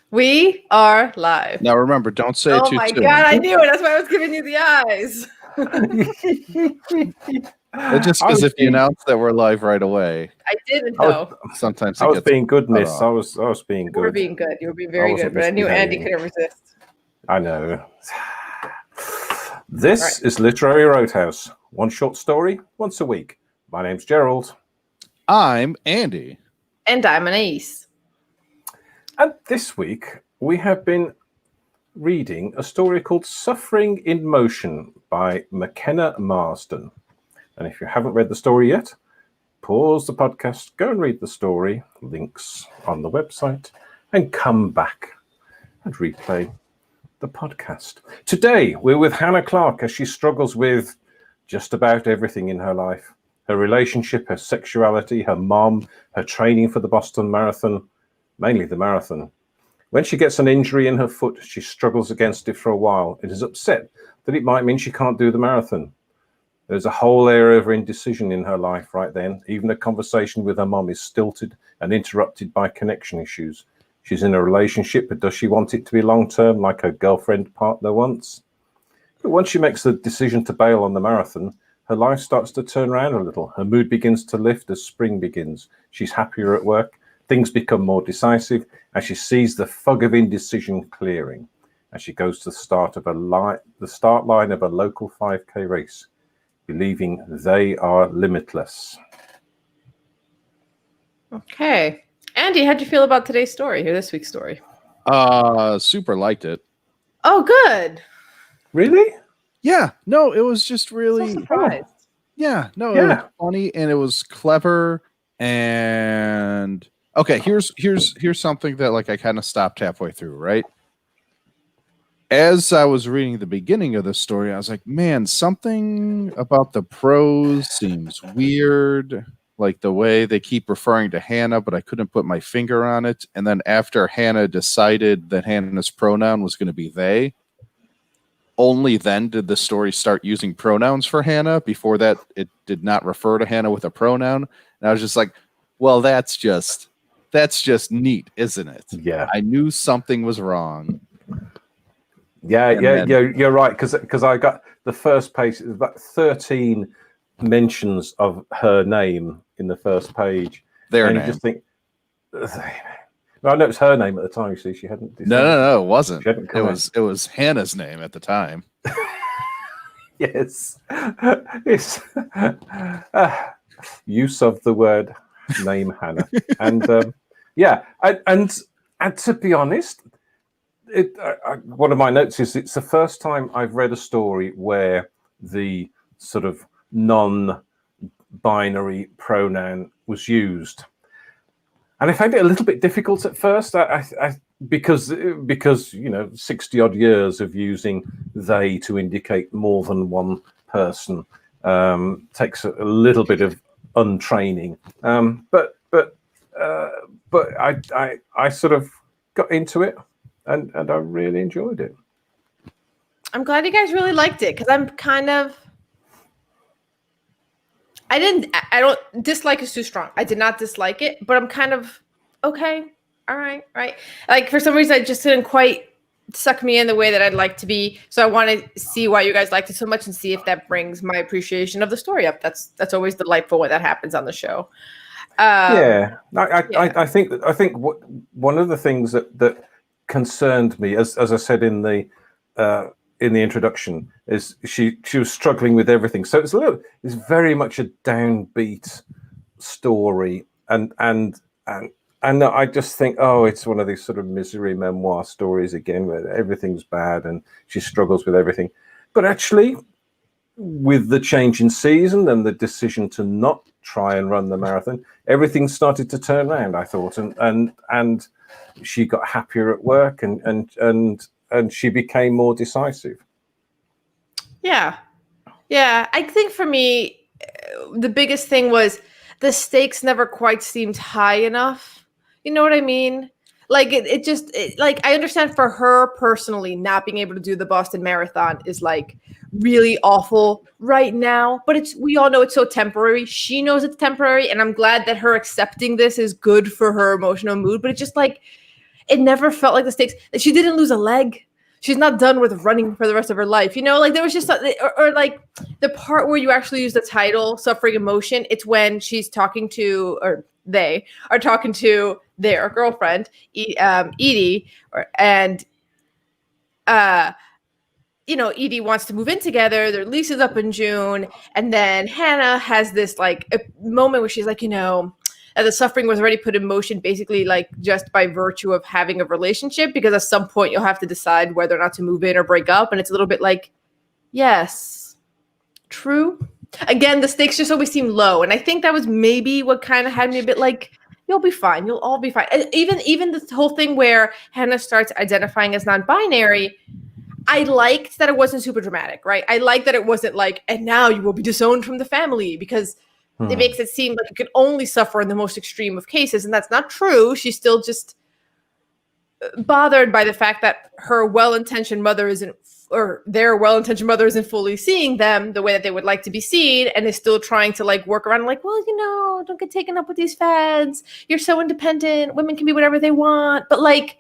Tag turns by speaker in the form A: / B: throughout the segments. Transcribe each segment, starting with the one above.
A: We are live.
B: Now remember, don't say it
A: Oh
B: too
A: my
B: soon.
A: God, I knew it. That's why I was giving you the eyes.
B: It's just because if you announce that we're live right away,
A: I didn't know.
B: sometimes
C: I
B: it
C: was
B: gets
C: being good,
B: cut
C: miss.
B: off.
C: I was being
A: You were
C: good.
A: being good. You were being very good,
C: wasn't
A: but I knew Andy
C: misbehaving.
A: couldn't resist.
C: I know. This is Literary Roadhouse. One short story, once a week. My name's Gerald.
B: I'm Andy.
A: And I'm Anais.
C: And this week, we have been reading a story called Suffering in Motion by McKenna Marsden. And if you haven't read the story yet, pause the podcast, go and read the story, links on the website, and come back and replay the podcast. Today, we're with Hannah Clark as she struggles with just about everything in her life. Her relationship, her sexuality, her mom, her training for the Boston Marathon, mainly the marathon. When she gets an injury in her foot, she struggles against it for a while and is upset that it might mean she can't do the marathon. There's a whole area of indecision in her life right then. Even a conversation with her mom is stilted and interrupted by connection issues. She's in a relationship, but does she want it to be long-term like her girlfriend partner wants? But once she makes the decision to bail on the marathon, her life starts to turn around a little. Her mood begins to lift as spring begins. She's happier at work. Things become more decisive as she sees the fog of indecision clearing as she goes to the start line of a local 5K race, believing they are limitless.
A: Okay. Andy, how'd you feel about today's story, or this week's story?
B: Super liked it.
A: Oh, good.
C: Really?
B: Yeah, no, it was just really
A: So surprised.
B: Yeah, no, it was funny and it was clever. And okay, here's something that like I kind of stopped halfway through, right? As I was reading the beginning of the story, I was like, man, something about the prose seems weird. Like the way they keep referring to Hannah, but I couldn't put my finger on it. And then after Hannah decided that Hannah's pronoun was going to be they, only then did the story start using pronouns for Hannah. Before that, it did not refer to Hannah with a pronoun. And I was just like, well, that's just neat, isn't it?
C: Yeah.
B: I knew something was wrong.
C: Yeah, you're right. Because I got the first page, there's about 13 mentions of her name in the first page.
B: Their
C: and
B: name.
C: You just think, I know it's her name at the time. You see, she hadn't decided.
B: No, it wasn't.
C: It
B: was Hannah's name at the time.
C: Yes, it's use of the word name Hannah, and and to be honest, one of my notes is it's the first time I've read a story where the sort of non-binary pronoun was used. And I found it a little bit difficult at first, because 60 odd years of using they to indicate more than one person takes a little bit of untraining. But I sort of got into it, and I really enjoyed it.
A: I'm glad you guys really liked it, because I'm kind of. I don't dislike is too strong. I did not dislike it, but I'm kind of okay. All right. Like for some reason, I just didn't quite suck me in the way that I'd like to be. So I want to see why you guys liked it so much and see if that brings my appreciation of the story up. That's always delightful when that happens on the show.
C: I think one of the things that concerned me, as I said in the introduction, is she was struggling with everything. So it's very much a downbeat story, and I just think, it's one of these sort of misery memoir stories again, where everything's bad and she struggles with everything. But actually, with the change in season and the decision to not try and run the marathon, everything started to turn around, I thought, and she got happier at work, and she became more decisive.
A: Yeah. I think for me, the biggest thing was the stakes never quite seemed high enough. You know what I mean? Like like I understand for her personally, not being able to do the Boston Marathon is like really awful right now, but we all know it's so temporary. She knows it's temporary, and I'm glad that her accepting this is good for her emotional mood, but it's just like it never felt like the stakes. She didn't lose a leg. She's not done with running for the rest of her life. You know, like there was just, or like the part where you actually use the title "Suffering Emotion." It's when she's talking to, or they are talking to their girlfriend, Edie, and Edie wants to move in together. Their lease is up in June. And then Hannah has this like a moment where she's like, the suffering was already put in motion basically like just by virtue of having a relationship, because at some point you'll have to decide whether or not to move in or break up. And it's a little bit like, yes, true. Again, the stakes just always seem low. And I think that was maybe what kind of had me a bit like, you'll be fine. You'll all be fine. And even the whole thing where Hannah starts identifying as non-binary, I liked that it wasn't super dramatic, right? I like that it wasn't like, and now you will be disowned from the family, because it makes it seem like you can only suffer in the most extreme of cases. And that's not true. She's still just bothered by the fact that her well-intentioned mother isn't, or their well-intentioned mother isn't fully seeing them the way that they would like to be seen, and is still trying to like work around like, well, don't get taken up with these fads. You're so independent. Women can be whatever they want. But like,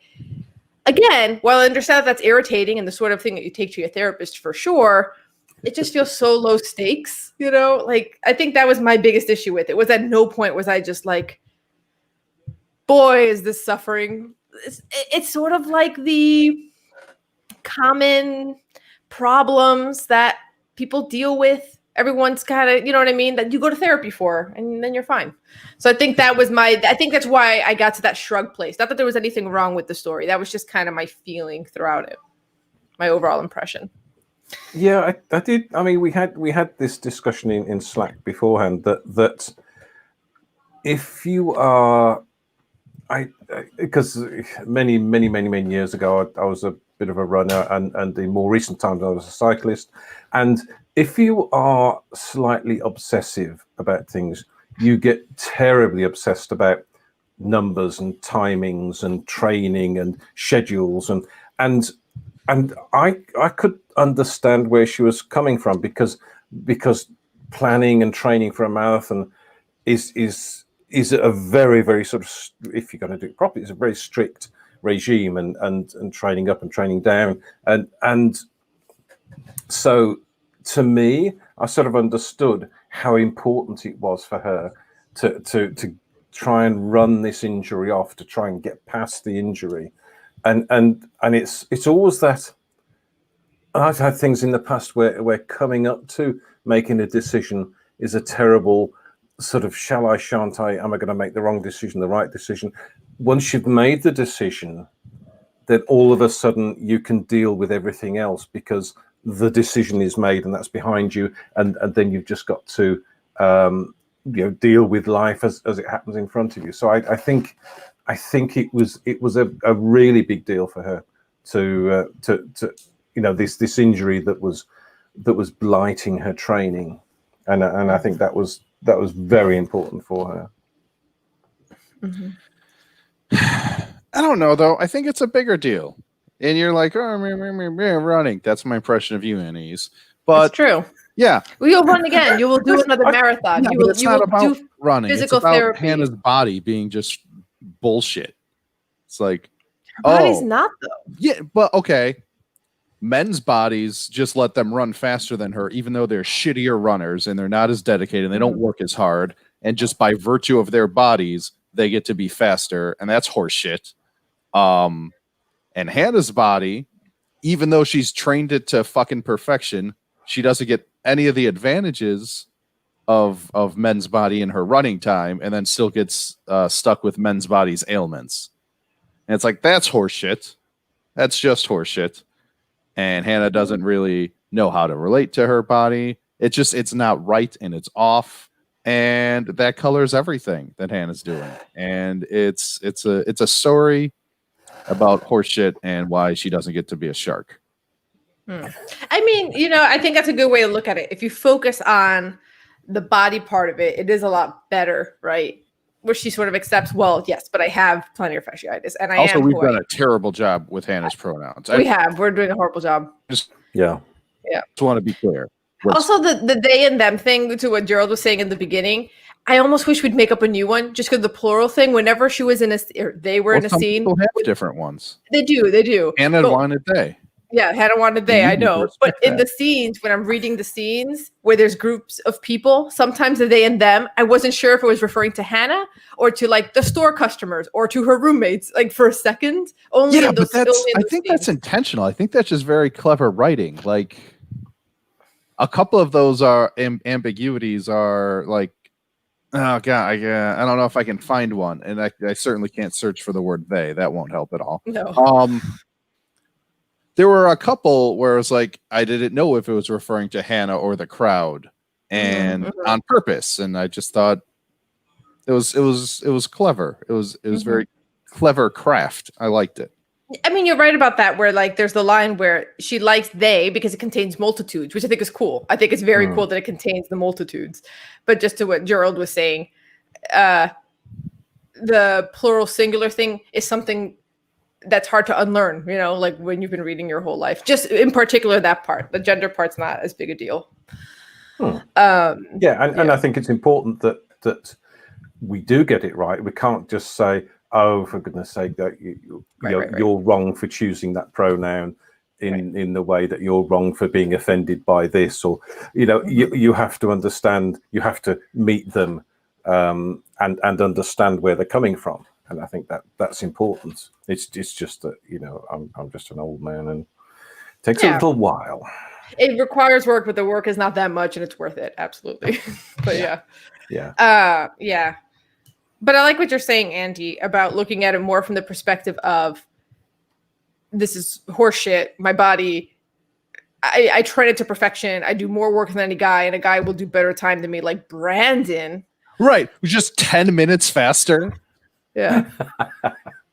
A: again, while I understand that that's irritating and the sort of thing that you take to your therapist for sure, it just feels so low stakes, Like, I think that was my biggest issue with it. Was at no point was I just like, boy, is this suffering. It's sort of like the common problems that people deal with. Everyone's kind of, you know what I mean, that you go to therapy for, and then you're fine. So I think I think that's why I got to that shrug place. Not that there was anything wrong with the story. That was just kind of my feeling throughout it, my overall impression.
C: Yeah, I did. I mean, we had this discussion in Slack beforehand that if you are, because many years ago I was a bit of a runner, and in more recent times I was a cyclist, and if you are slightly obsessive about things, you get terribly obsessed about numbers and timings and training and schedules, and I could understand where she was coming from, because planning and training for a marathon is a very, very sort of, if you're going to do it properly, it's a very strict regime, and training up and training down, and so to me, I sort of understood how important it was for her to try and run this injury off, to try and get past the injury, and it's always that. I've had things in the past where coming up to making a decision is a terrible sort of shall I, shan't I, am I going to make the wrong decision, the right decision? Once you've made the decision, then all of a sudden you can deal with everything else, because the decision is made and that's behind you, and then you've just got to deal with life as it happens in front of you. So I think it was a really big deal for her to this injury that was blighting her training, and I think that was very important for her.
A: Mm-hmm.
B: I don't know though. I think it's a bigger deal, and you're like, oh, running. That's my impression of you, Anise. But
A: it's true.
B: Yeah,
A: well, you'll run again. You will do another marathon.
B: Yeah,
A: you will.
B: It's
A: you
B: not
A: will
B: about
A: do
B: running.
A: physical
B: it's about
A: therapy.
B: Hannah's body being just bullshit. It's like,
A: her body's not though.
B: Yeah, but okay. Men's bodies just let them run faster than her, even though they're shittier runners and they're not as dedicated and they don't work as hard. And just by virtue of their bodies, they get to be faster, and that's horseshit. And Hannah's body, even though she's trained it to fucking perfection, she doesn't get any of the advantages of men's body in her running time, and then still gets stuck with men's body's ailments. And it's like, that's horseshit. That's just horseshit. And Hannah doesn't really know how to relate to her body. It's not right, and it's off. And that colors everything that Hannah's doing. And it's a story about horseshit and why she doesn't get to be a shark.
A: I mean, I think that's a good way to look at it. If you focus on the body part of it, it is a lot better, right? Where she sort of accepts, well, yes, but I have plantar fasciitis, and I
B: also,
A: am.
B: We've done a terrible job with Hannah's pronouns.
A: We're doing a horrible job.
B: Just
A: yeah.
B: Just want to be clear.
A: Also, the they and them thing, to what Gerald was saying in the beginning, I almost wish we'd make up a new one just because the plural thing. Whenever she was in a, or they were in a
B: some
A: scene,
B: people have different ones.
A: they do.
B: Hannah
A: But-
B: wanted they.
A: Yeah, Hannah wanted
B: And
A: they.
B: you
A: I
B: need to
A: know, but
B: respect
A: in
B: that.
A: the scenes when I'm reading the scenes where there's groups of people, sometimes the they and them, I wasn't sure if it was referring to Hannah or to like the store customers or to her roommates. Like for a second, only
B: Yeah,
A: in those.
B: but that's.
A: only in
B: I
A: those
B: think
A: scenes.
B: that's intentional. I think that's just very clever writing. Like a couple of those are ambiguities are like, oh god, I don't know if I can find one, and I certainly can't search for the word they. That won't help at all.
A: No.
B: There were a couple where it's like I didn't know if it was referring to Hannah or the crowd, and on purpose. And I just thought it was clever. It was very clever craft. I liked it.
A: I mean, you're right about that. Where like there's the line where she likes they because it contains multitudes, which I think is cool. I think it's very cool that it contains the multitudes. But just to what Gerald was saying, the plural singular thing is something that's hard to unlearn, you know, like when you've been reading your whole life. Just in particular, that part, the gender part's not as big a deal.
C: And I think it's important that we do get it right. We can't just say, "Oh, for goodness' sake, that you're wrong for choosing that pronoun in the way that you're wrong for being offended by this," or you have to understand. You have to meet them and understand where they're coming from. And I think that's important. It's just that I'm just an old man and it takes a little while.
A: It requires work, but the work is not that much, and it's worth it. Absolutely. But yeah. But I like what you're saying, Andy, about looking at it more from the perspective of this is horseshit. My body, I train it to perfection. I do more work than any guy, and a guy will do better time than me. Like Brandon.
B: Right. Just 10 minutes faster.
A: Yeah.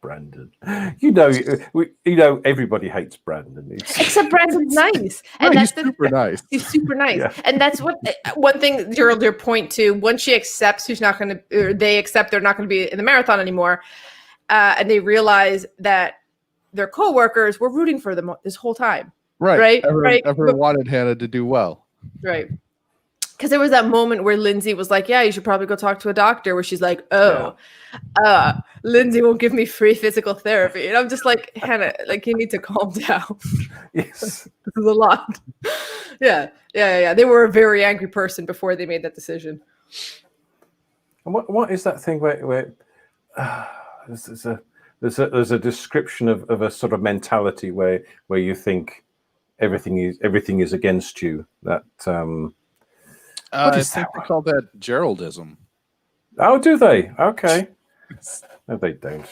C: Brandon. Everybody hates Brandon.
A: Except Brandon's nice. And
B: Right,
A: that's
B: he's super nice.
A: He's super nice.
C: Yeah.
A: And that's what one thing Gerald did point to, once she accepts who's not going to, or they accept they're not going to be in the marathon anymore, and they realize that their coworkers were rooting for them this whole time.
B: Right.
A: Right.
B: Everyone wanted Hannah to do well.
A: Right. Because there was that moment where Lindsay was like, yeah, you should probably go talk to a doctor, where she's like, Lindsay won't give me free physical therapy. And I'm just like, Hannah, like, you need to calm down.
C: Yes.
A: This is a lot. Yeah. They were a very angry person before they made that decision.
C: And what is that thing where there's a description of a sort of mentality where you think everything is against you. That
B: I think they call that Geraldism.
C: Oh, do they? Okay. No, they don't.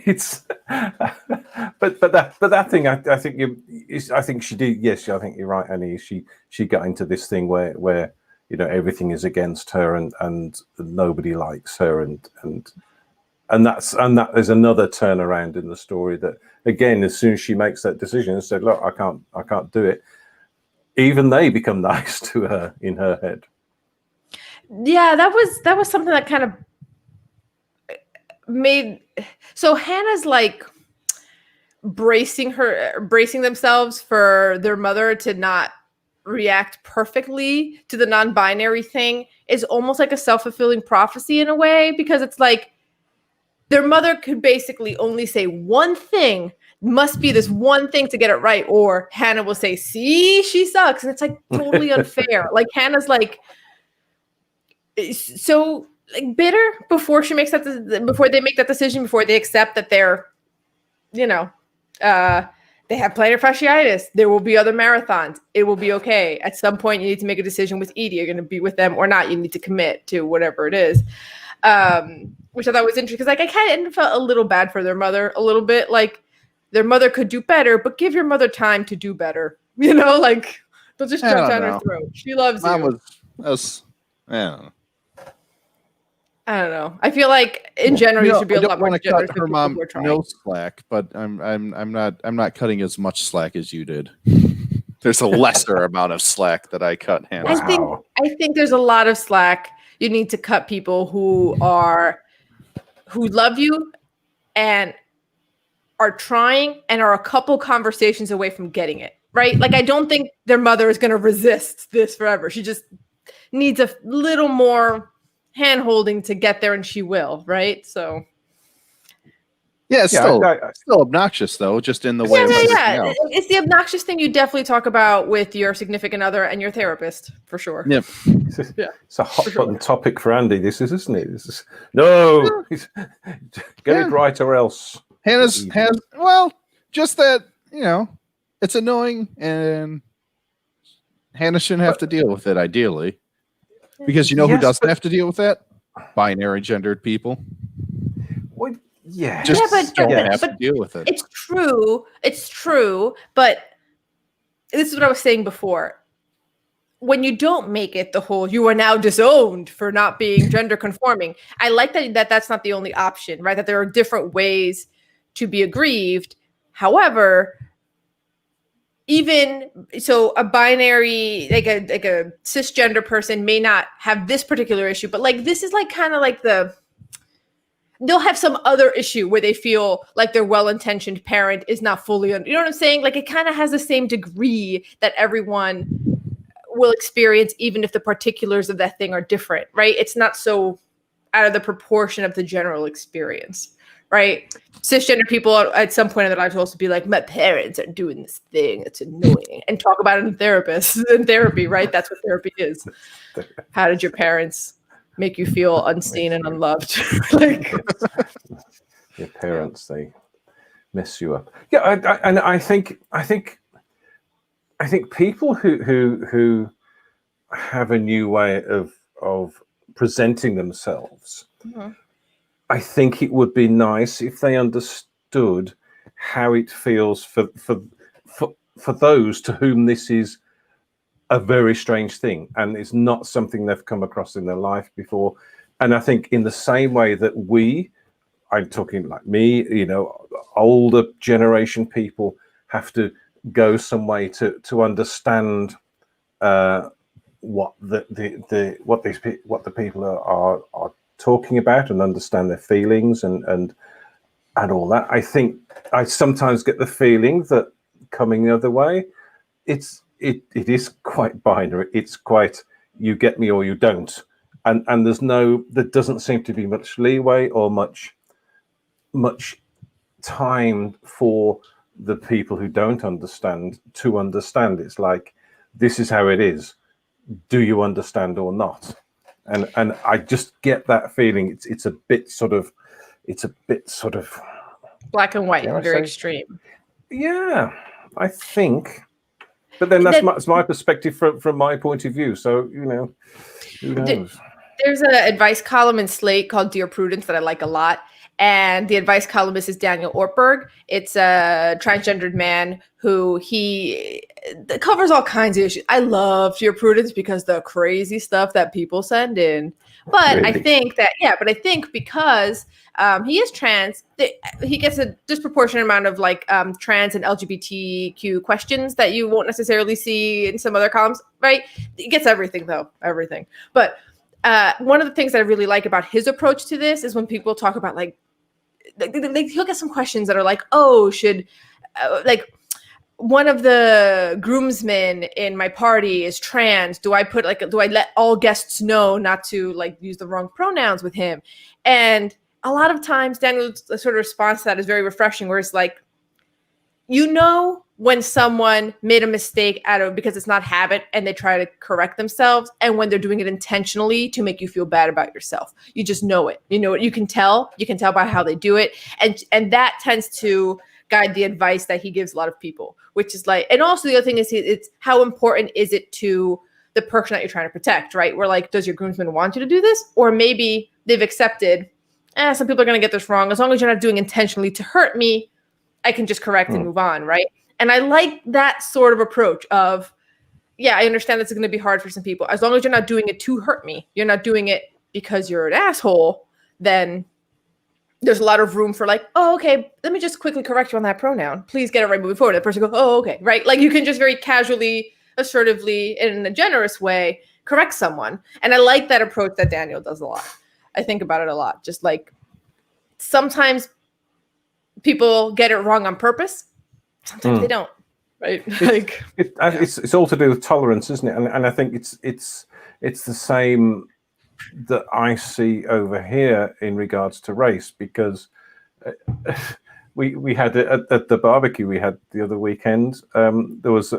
C: It's but that thing I think she did. Yes, I think you're right, Annie. She got into this thing where everything is against her and nobody likes her and that is another turnaround in the story. That again, as soon as she makes that decision and said, "Look, I can't do it," even they become nice to her in her head. Yeah,
A: that was something that kind of made. So Hannah's like bracing themselves for their mother to not react perfectly to the non-binary thing is almost like a self-fulfilling prophecy in a way, because it's like their mother could basically only say one thing, must be this one thing to get it right, or Hannah will say, see, she sucks, and it's like totally unfair. Like Hannah's like so like bitter before she makes before they make that decision, before they accept that they're they have plantar fasciitis. There will be other marathons. It will be okay. At some point, you need to make a decision with Edie. You're going to be with them or not. You need to commit to whatever it is, which I thought was interesting, because like I kind of felt a little bad for their mother, a little bit. Like their mother could do better, but give your mother time to do better. Like don't just jump down her throat. She loves you. I don't know. I feel like in general you should be a lot more generous with people who are trying.
B: No slack, but I'm not cutting as much slack as you did. There's a lesser amount of slack that I cut, Hannah.
A: I think there's a lot of slack you need to cut people who love you and are trying and are a couple conversations away from getting it right. Like I don't think their mother is going to resist this forever. She just needs a little more hand-holding to get there, and she will, right? So
B: Yeah, it's
C: Yeah,
B: still obnoxious though, just in the way of everything else.
A: It's the obnoxious thing you definitely talk about with your significant other and your therapist, for sure.
B: Yep.
C: It's a hot button topic for Andy. This is, isn't it? This is no. Get it right or else.
B: Hannah's just that, it's annoying, and Hannah shouldn't have to deal with it, ideally. Because who doesn't have to deal with that? Binary gendered people.
C: Well, yeah.
B: Just don't have
A: but
B: to deal with it.
A: It's true, but this is what I was saying before. When you don't make it the whole, you are now disowned for not being gender conforming. I like that that's not the only option, right? That there are different ways to be aggrieved. However, even so, a binary, like a cisgender person may not have this particular issue, but like this is like kind of like they'll have some other issue where they feel like their well-intentioned parent is not fully, you know what I'm saying? Like it kind of has the same degree that everyone will experience, even if the particulars of that thing are different, right? It's not so out of the proportion of the general experience, right? Cisgender people at some point in their lives will also be like, my parents are doing this thing, it's annoying, and talk about it in therapy, right? That's what therapy is. How did your parents make you feel unseen and unloved? Like
C: your parents, they mess you up. Yeah, I think people who have a new way of presenting themselves, I think it would be nice if they understood how it feels for those to whom this is a very strange thing, and it's not something they've come across in their life before. And I think in the same way that I'm talking like me, older generation people have to go some way to understand what the people are talking about, and understand their feelings and all that. I think I sometimes get the feeling that coming the other way, it is quite binary. It's quite, you get me or you don't, and there doesn't seem to be much leeway or much time for the people who don't understand to understand. It's like, this is how it is. Do you understand or not? And I just get that feeling. It's a bit sort of
A: black and white, very extreme.
C: Yeah, I think. But then that's my perspective from my point of view. So, who knows?
A: There's an advice column in Slate called Dear Prudence that I like a lot. And the advice columnist is Daniel Ortberg. It's a transgendered man who covers all kinds of issues. I love Dear Prudence because the crazy stuff that people send in. But really? I think because he is trans, he gets a disproportionate amount of trans and LGBTQ questions that you won't necessarily see in some other columns, right? He gets everything though, everything. But one of the things that I really like about his approach to this is when people talk about he'll get some questions that are like, oh, should one of the groomsmen in my party is trans. Do I let all guests know not to use the wrong pronouns with him? And a lot of times Daniel's sort of response to that is very refreshing, where it's like, when someone made a mistake because it's not habit and they try to correct themselves, and when they're doing it intentionally to make you feel bad about yourself. You just know it. You can tell by how they do it. And that tends to guide the advice that he gives a lot of people, which is and also the other thing is it's how important is it to the person that you're trying to protect, right? Where does your groomsman want you to do this? Or maybe they've accepted, some people are going to get this wrong. As long as you're not doing intentionally to hurt me, I can just correct and move on, right? And I like that sort of approach of, I understand this is going to be hard for some people. As long as you're not doing it to hurt me, you're not doing it because you're an asshole, then there's a lot of room for oh, okay, let me just quickly correct you on that pronoun. Please get it right moving forward. The person goes, oh, okay, right? You can just very casually, assertively, in a generous way, correct someone. And I like that approach that Daniel does a lot. I think about it a lot. Just sometimes people get it wrong on purpose. Sometimes they don't, right?
C: It's all to do with tolerance, isn't it? And I think it's it's the same that I see over here in regards to race, because we had it at the barbecue we had the other weekend. There was,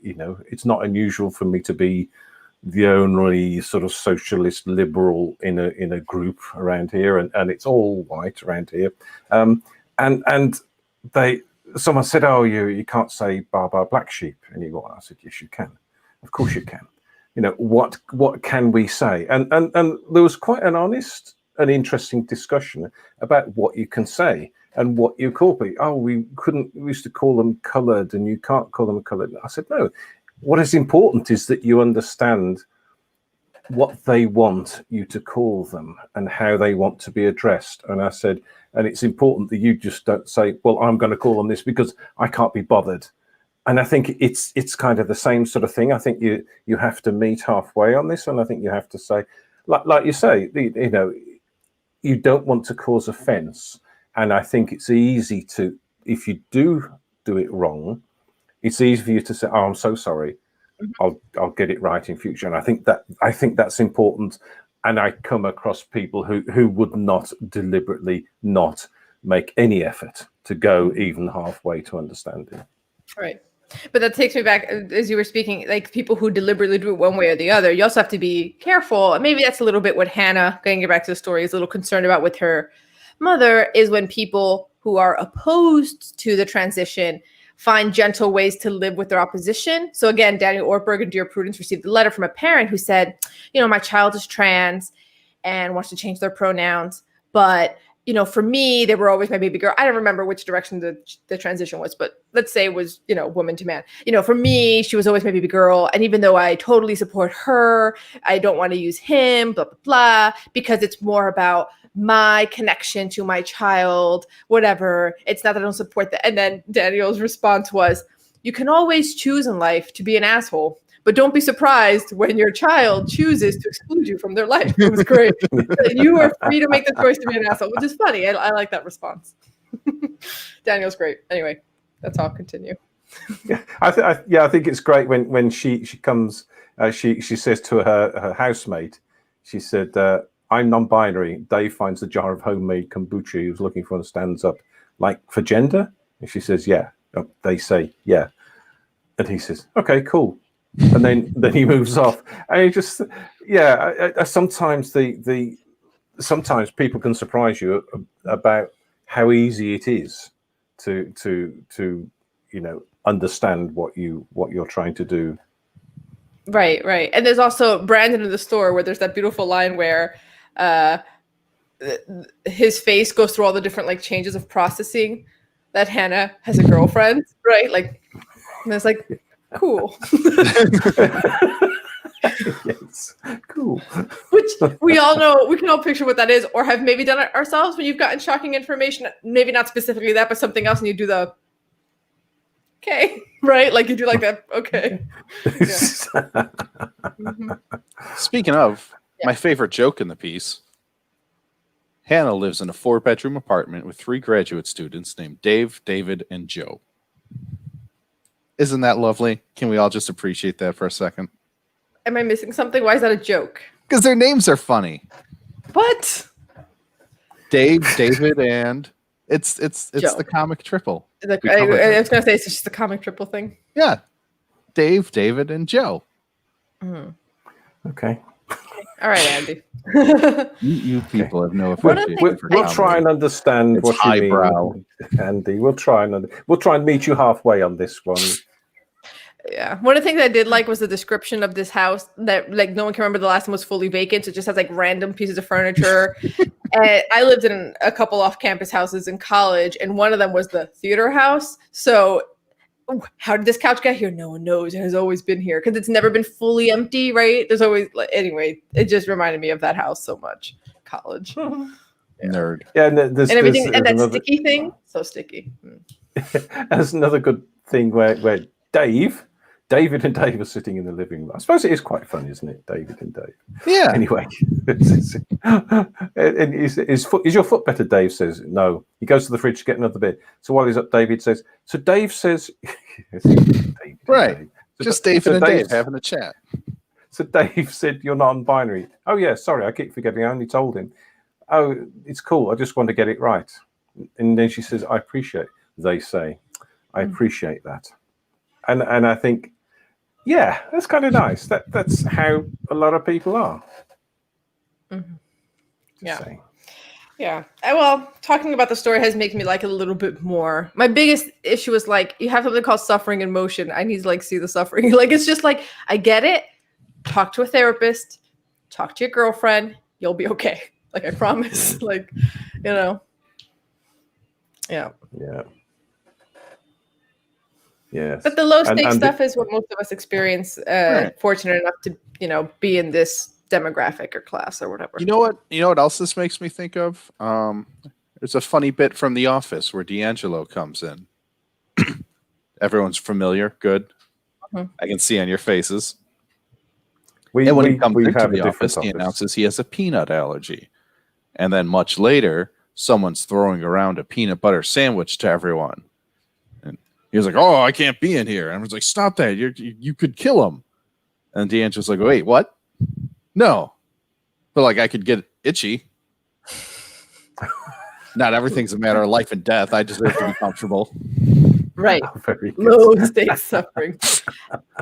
C: it's not unusual for me to be the only sort of socialist liberal in a group around here, and it's all white around here. And someone said, "Oh, you can't say bar black sheep anymore." I said, "Yes, you can. Of course you can. What can we say?" And there was quite an honest and interesting discussion about what you can say and what you call people. Oh, we used to call them coloured, and you can't call them coloured. I said, no. What is important is that you understand what they want you to call them and how they want to be addressed. And I said, and it's important that you just don't say, well, I'm going to call them this because I can't be bothered. And I think it's kind of the same sort of thing. I think you have to meet halfway on this, and I think you have to say, like you say, you don't want to cause offence. And I think it's easy to, if you do it wrong, it's easy for you to say, "Oh, I'm so sorry. I'll get it right in future." And I think that's important. And I come across people who would not deliberately not make any effort to go even halfway to understanding.
A: Right. But that takes me back, as you were speaking, like people who deliberately do it one way or the other. You also have to be careful. And maybe that's a little bit what Hannah, going back to the story, is a little concerned about with her mother, is when people who are opposed to the transition find gentle ways to live with their opposition. So again, Daniel Ortberg and Dear Prudence received a letter from a parent who said, my child is trans and wants to change their pronouns, but for me, they were always my baby girl. I don't remember which direction the transition was, but let's say it was, woman to man. For me, she was always my baby girl. And even though I totally support her, I don't want to use him, blah, blah, blah, because it's more about my connection to my child, whatever. It's not that I don't support that. And then Daniel's response was, you can always choose in life to be an asshole, but don't be surprised when your child chooses to exclude you from their life. It was great. You are free to make the choice to be an asshole, which is funny. I like that response. Daniel's great. Anyway, that's all. Continue.
C: Yeah, I think it's great when she comes. She says to her housemate, she said, "I'm non-binary." Dave finds a jar of homemade kombucha he was looking for and stands up. Like, for gender? And she says, "Yeah." They say, "Yeah." And he says, "Okay, cool." And then he moves off. And he just, sometimes sometimes people can surprise you about how easy it is to understand what you're trying to do.
A: Right. And there's also Brandon in the store where there's that beautiful line where his face goes through all the different changes of processing that Hannah has a girlfriend, right? And it's cool.
C: Yes, cool.
A: Which we all know, we can all picture what that is, or have maybe done it ourselves when you've gotten shocking information, maybe not specifically that, but something else, and you do the okay, right? You do that, okay. Yeah. Mm-hmm.
B: Speaking of, my favorite joke in the piece, Hannah lives in a 4-bedroom apartment with 3 graduate students named Dave, David, and Joe. Isn't that lovely? Can we all just appreciate that for a second?
A: Am I missing something? Why is that a joke?
B: Because their names are funny.
A: What?
B: Dave, David, and it's
A: Joe.
B: the comic triple.
A: I was going to say it's just the comic triple thing.
B: Yeah. Dave, David, and Joe.
A: Mm.
C: Okay.
A: All right, Andy.
B: You people have no appreciation.
C: We'll try and understand
B: it's
C: what
B: highbrow.
C: you mean, Andy. We'll try and meet you halfway on this one.
A: Yeah. One of the things I did like was the description of this house that no one can remember the last one was fully vacant. So it just has random pieces of furniture. And I lived in a couple off-campus houses in college, and one of them was the theater house. So how did this couch get here? No one knows. It has always been here because it's never been fully empty, right? There's always anyway. It just reminded me of that house so much. College.
B: Yeah. Nerd.
C: Yeah, and everything,
A: and that sticky thing, so sticky.
C: There's another good thing where David and Dave are sitting in the living room. I suppose it is quite fun, isn't it? David and Dave.
B: Yeah.
C: Anyway, and is your foot better? Dave says no. He goes to the fridge to get another bit. So while he's up, David says. So Dave says,
B: right. Just David and Dave having a chat.
C: So Dave said, "You're non-binary." Oh yeah, sorry, I keep forgetting. I only told him. Oh, it's cool. I just want to get it right. And then she says, "I appreciate." They say, "I appreciate that," and I think, yeah, that's kind of nice. That's how a lot of people are.
A: Yeah.
C: Say.
A: Yeah. Well, talking about the story has made me like it a little bit more. My biggest issue is like you have something called suffering in motion. I need to like see the suffering. Like it's just like I get it. Talk to a therapist. Talk to your girlfriend. You'll be okay. Like I promise. Like, you know. Yeah.
C: Yeah. Yes.
A: But the low stakes
C: And
A: stuff is what most of us experience.
B: Right.
A: Fortunate enough to, be in this demographic or class or whatever.
B: You know what else this makes me think of? There's a funny bit from The Office where D'Angelo comes in. Everyone's familiar. Good. I can see on your faces. And when he comes into the office, he announces he has a peanut allergy. And then much later, someone's throwing around a peanut butter sandwich to everyone. And he was like, "Oh, I can't be in here." And I was like, "Stop that. You could kill him." And D'Angelo's like, "Wait, what? No. But like I could get itchy. Not everything's a matter of life and death. I deserve to be comfortable."
A: Right.
C: Very good.
A: Low stakes suffering.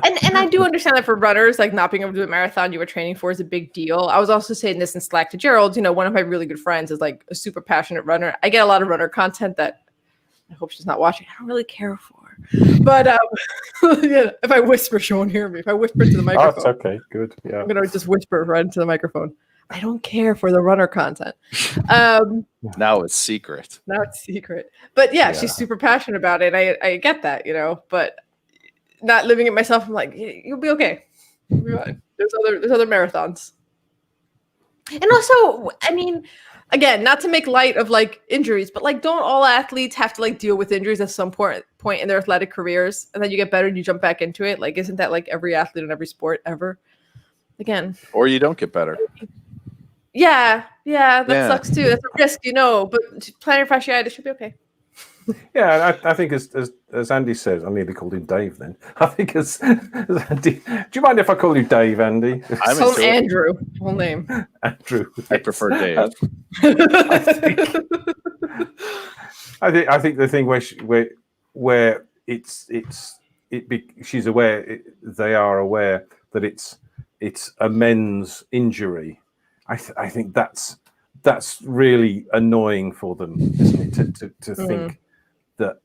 A: And I do understand that for runners, like not being able to do a marathon you were training for is a big deal. I was also saying this in Slack to Gerald. One of my really good friends is like a super passionate runner. I get a lot of runner content that I hope she's not watching. I don't really care for. But yeah, if I whisper, she won't hear me. If I whisper to the microphone.
C: Oh, it's okay. Good. Yeah.
A: I'm going to just whisper right into the microphone. I don't care for the runner content.
B: Now it's secret.
A: Now it's secret. But yeah, she's super passionate about it. I get that, but not living it myself, I'm like, you'll be okay. You'll be fine. There's other marathons. And also, I mean, again, not to make light of like injuries, but like don't all athletes have to like deal with injuries at some point in their athletic careers and then you get better and you jump back into it? Like, isn't that like every athlete in every sport ever? Again.
B: Or you don't get better.
A: Yeah, that sucks too. That's a risk, but plantar fasciitis should be okay.
C: Yeah, I think as Andy says, I nearly called him Dave then. I think as Andy, do you mind if I call you Dave, Andy?
A: Call him Andrew, whole name.
C: Andrew.
B: I prefer Dave.
C: I think the thing where she's aware, they are aware that it's a men's injury. I think that's really annoying for them, isn't it? To think that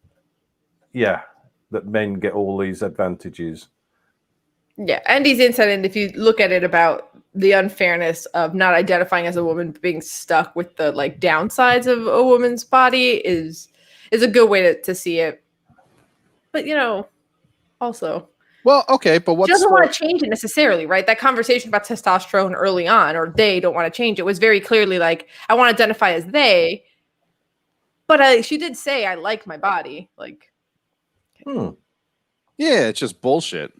C: men get all these advantages.
A: Yeah, Andy's insight, and if you look at it about the unfairness of not identifying as a woman, being stuck with the like downsides of a woman's body is a good way to see it. But also.
B: Well, okay, but what's
A: she doesn't want to change it necessarily, right? That conversation about testosterone early on, or they don't want to change it, was very clearly like, I want to identify as they, but she did say, I like my body. Like,
B: yeah, it's just bullshit.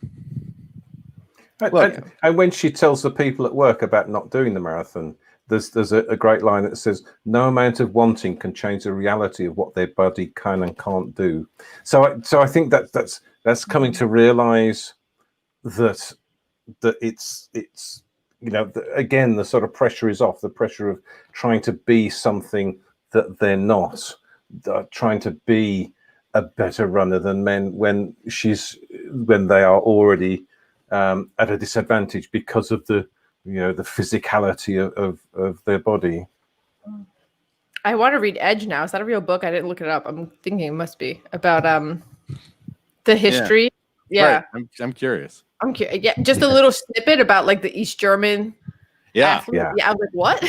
C: And when she tells the people at work about not doing the marathon, there's a great line that says, "No amount of wanting can change the reality of what their body can and can't do." So I think that's coming to realize that it's again, the sort of pressure is off, the pressure of trying to be something that they're not, trying to be a better runner than men when they are already at a disadvantage because of the physicality of their body.
A: I want to read Edge now. Is that a real book? I didn't look it up. I'm thinking it must be about the history. Yeah.
B: Right. I'm curious.
A: I'm curious. Yeah, just a little snippet about like the East German.
B: Yeah.
A: Athlete. Yeah. I'm like, what?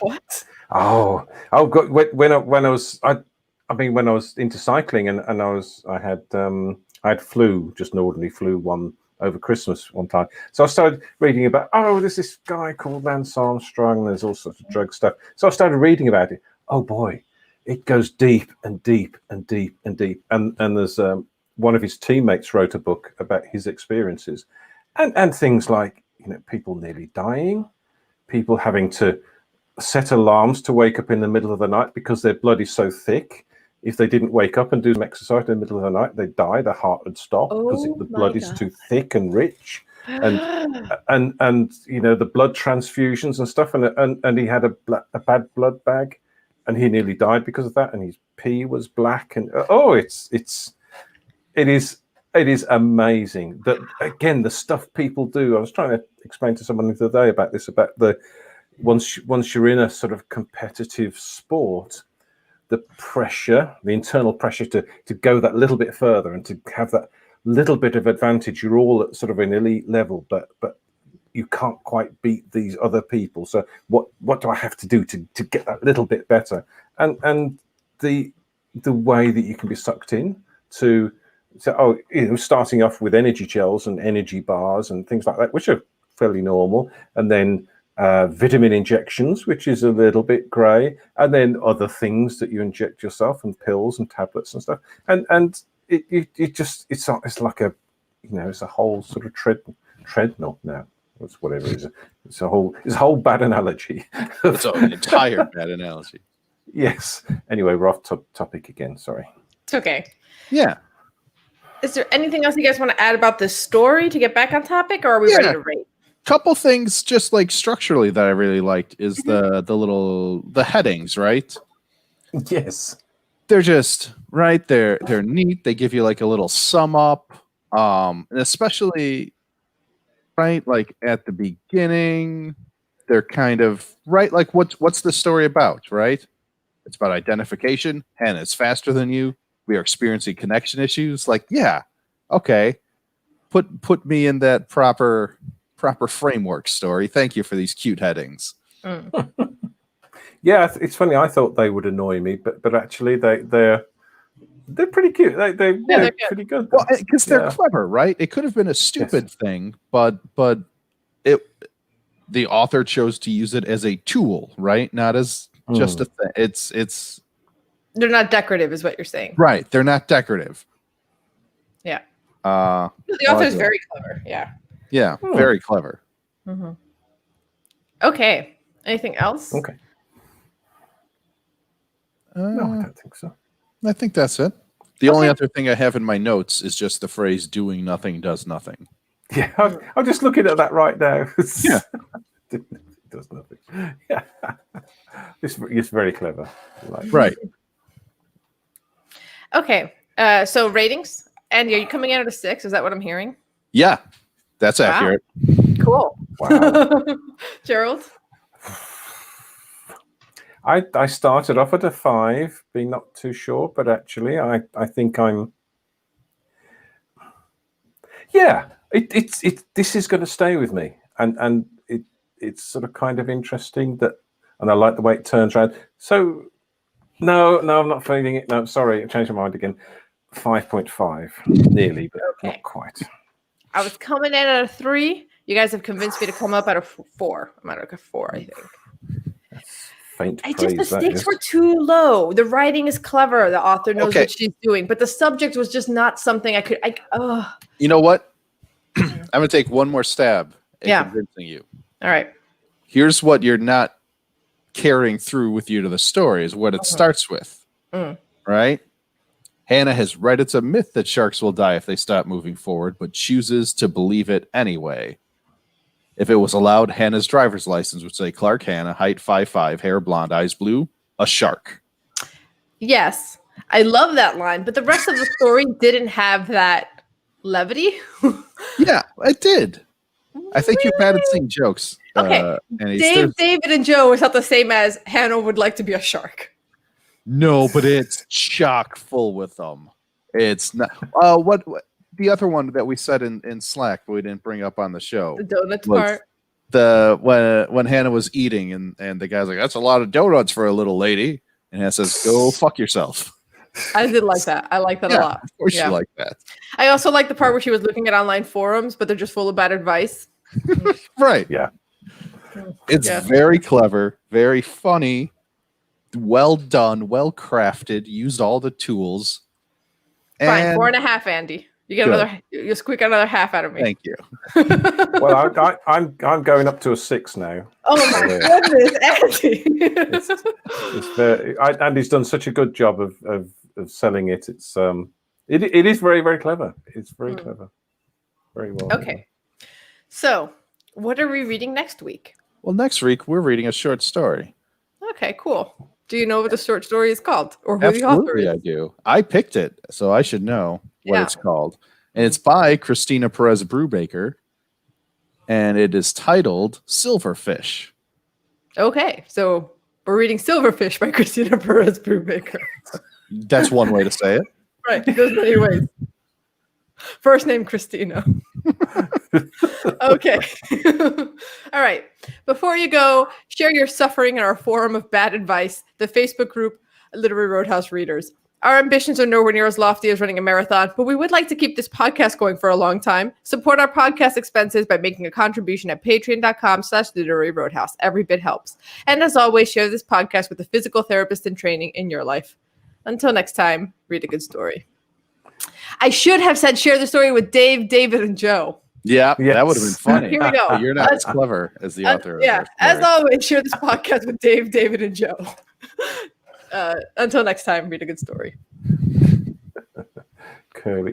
A: What?
C: Oh, God. When I was into cycling and I had flu, just an ordinary flu over Christmas one time. So I started reading about, there's this guy called Lance Armstrong, and there's all sorts of drug stuff. So I started reading about it. Oh boy, it goes deep and deep and deep and deep. And there's one of his teammates wrote a book about his experiences and things like, people nearly dying, people having to set alarms to wake up in the middle of the night because their blood is so thick. If they didn't wake up and do some exercise in the middle of the night, they'd die. Their heart would stop because the blood is too thick and rich. and you know, the blood transfusions and stuff, and he had a bad blood bag, and he nearly died because of that, and his pee was black, and it is amazing that, again, the stuff people do. I was trying to explain to someone the other day about this, about the once you're in a sort of competitive sport, the pressure, the internal pressure to go that little bit further and to have that little bit of advantage. You're all at sort of an elite level, but you can't quite beat these other people. So what do I have to do to get that little bit better? And the way that you can be sucked in to starting off with energy gels and energy bars and things like that, which are fairly normal, and then vitamin injections, which is a little bit grey, and then other things that you inject yourself, and pills and tablets and stuff, and it's like a, you know, it's a whole sort of treadmill now. It's whatever it is. It's a whole bad analogy.
B: It's an entire bad analogy.
C: Yes. Anyway, we're off topic again. Sorry.
A: It's okay.
B: Yeah.
A: Is there anything else you guys want to add about this story to get back on topic, or are we ready to rate?
B: Couple things just like structurally that I really liked is the headings, right?
C: Yes.
B: They're just right. They're neat. They give you like a little sum up. And especially right, like at the beginning, they're kind of right, like what's the story about, right? It's about identification. Hannah is faster than you. We are experiencing connection issues. Like, yeah, okay. Put me in that proper framework story. Thank you for these cute headings.
C: Yeah, it's funny. I thought they would annoy me, but actually they're pretty cute. They're pretty good.
B: Well, because they're clever, right? It could have been a stupid thing, but the author chose to use it as a tool, right? Not as just a thing. It's
A: they're not decorative, is what you're saying,
B: right? They're not decorative.
A: Yeah.
B: The
A: author is very clever. Yeah.
B: Yeah, very clever.
A: Mm-hmm. Okay. Anything else?
C: Okay. No, I don't think so.
B: I think that's it. The only other thing I have in my notes is just the phrase "doing nothing does nothing."
C: Yeah, I'm just looking at that right now.
B: Yeah.
C: It does nothing. Yeah. It's very clever.
B: Right.
A: Okay. So ratings. Andy, are you coming in at a 6? Is that what I'm hearing?
B: Yeah, that's accurate.
A: Cool.
C: Wow.
A: Gerald?
C: I started off at a 5, being not too sure, but actually I think I'm. Yeah, this is going to stay with me, and it's sort of kind of interesting that, and I like the way it turns around. So no, I'm not feeling it. No, sorry, I changed my mind again. 5.5, nearly, but not quite.
A: I was coming in at a 3. You guys have convinced me to come up at a 4. I'm at a 4, I think.
C: Faint praise,
A: just the stakes were too low. The writing is clever. The author knows what she's doing, but the subject was just not something I could.
B: You know what? I'm gonna take one more stab at convincing you.
A: All right.
B: Here's what you're not carrying through with you to the story is what it starts with. Right? Hannah has read it's a myth that sharks will die if they stop moving forward, but chooses to believe it anyway. If it was allowed, Hannah's driver's license would say Clark Hannah, height 5'5", hair blonde, eyes blue, a shark.
A: Yes, I love that line, but the rest of the story didn't have that levity.
B: Yeah, it did. I think you're bad at saying jokes.
A: Okay, David and Joe is not the same as Hannah would like to be a shark.
B: No, but it's chock full with them. It's not. What the other one that we said in Slack, but we didn't bring up on the show.
A: The donuts part.
B: When Hannah was eating and the guy's like, "That's a lot of donuts for a little lady," and Hannah says, "Go fuck yourself."
A: I did like that. I like that a lot.
B: Of course, you like that.
A: I also like the part where she was looking at online forums, but they're just full of bad advice.
B: Right.
C: Yeah.
B: It's very clever, very funny, well done, well crafted, used all the tools.
A: Fine, 4.5, Andy. You get another. You squeak another half out of me.
B: Thank you.
C: Well, I'm going up to a 6 now.
A: Oh my goodness, Andy!
C: It's very, Andy's done such a good job of selling it. It's it is very, very clever. It's very clever. Very well.
A: Okay. So, what are we reading next week?
B: Well, next week we're reading a short story.
A: Okay, cool. Do you know what the short story is called or who the author
B: Absolutely,
A: is?
B: I do. I picked it, so I should know what
A: Yeah.
B: it's called. And it's by Christina Perez Brubaker, and it is titled Silverfish.
A: Okay, so we're reading Silverfish by Christina Perez Brubaker.
B: That's one way to say it.
A: Right, there's many ways. First name Christina. Okay. All right. Before you go, share your suffering in our forum of bad advice, the Facebook group Literary Roadhouse Readers. Our ambitions are nowhere near as lofty as running a marathon, but we would like to keep this podcast going for a long time. Support our podcast expenses by making a contribution at patreon.com/literary roadhouse. Every bit helps. And as always, share this podcast with a physical therapist in training in your life. Until next time, read a good story. I should have said share the story with Dave, David, and Joe.
B: Yeah,
C: Yes.
B: that would have been funny.
A: Here we go.
B: But you're not as clever as the author.
A: Yeah, as always, share this podcast with Dave, David, and Joe. Until next time, read a good story.
C: Curly.